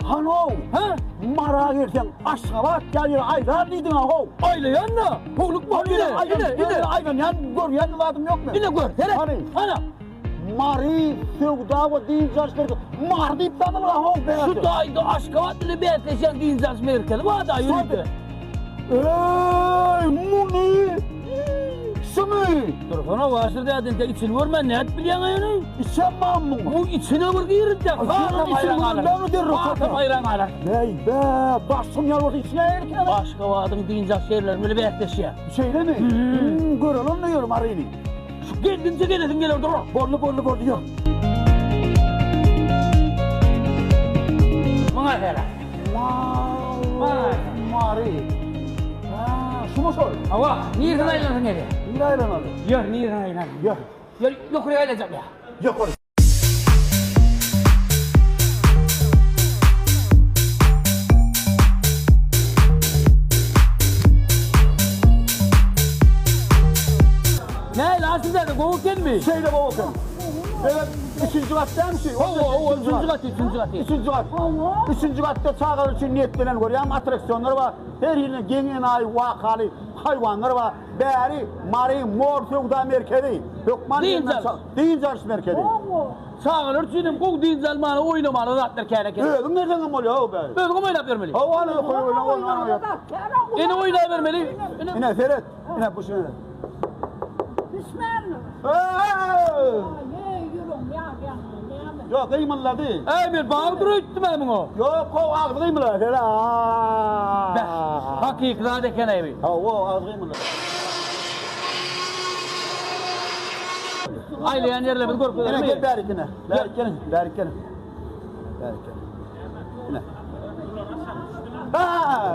Hanov, Ha? mara girsen Aşgabat gelir aylar diydin ha. Aile yanına. Hoğluk mu? İne. Aynen yan gör yan adım yok mu? İne gör. Tere. Hani? Ana. Mari sevda ve din jarşları mar deyip tanır ha be. Şu daydı Aşkavatlı bir erteşen din zars merkezi. Bu da yürüdü. Ey muni. Simi. Dur bana vasır dedin de için vurma ne et biliyorsun ayını? İçen mammun. Bu içine vur girin de. Kanun için vurduğunu der Fatih bayram alır. Bey be başım yar orta içine erken. Aşkavat'ın din zars yerler böyle bir erteşen. Şeyle mi? Görülün ne yorum arayını. Geldince gelesin gel orada. Borlu yok. Bana hele. Mari. Şu mu sor? Hava. Niye aylanın nereye? Bir ayran alır. Yok niye aylanın? Yok. Yok oraya aylanacağım ya. Yok orası. Ne lan sizde de kovulken mi? Şeyle bu bakın. Evet, üçüncü katta bir şey. Üçüncü kat. Üçüncü katta çağırır için niyetlenen görüyorum. Atraksiyonları var. Her yerine gengen ay vakalı hayvanlar var. Beri, mari, mor, sevda merkezi. Lokman Din Zarş merkezi. Çağırır için kov din zalmanı oynamalı rahatlar kere kere. Evet, nereden amol ya o be? Böyle kum oynayıp vermeli. Havanı da koyuyor, oynar. Yine oynayıp vermeli. Yine Ferhat, yine bu şuna. Yok, kıymalılar değil. Bir bağırdır öttü benim o. Yok, o ağzı kıymalılar. Hakik deken evi. O ağzı kıymalılar. Aileyen yerle bir korkuyor. Yine gel berikine. Berikine. Yine. Ha!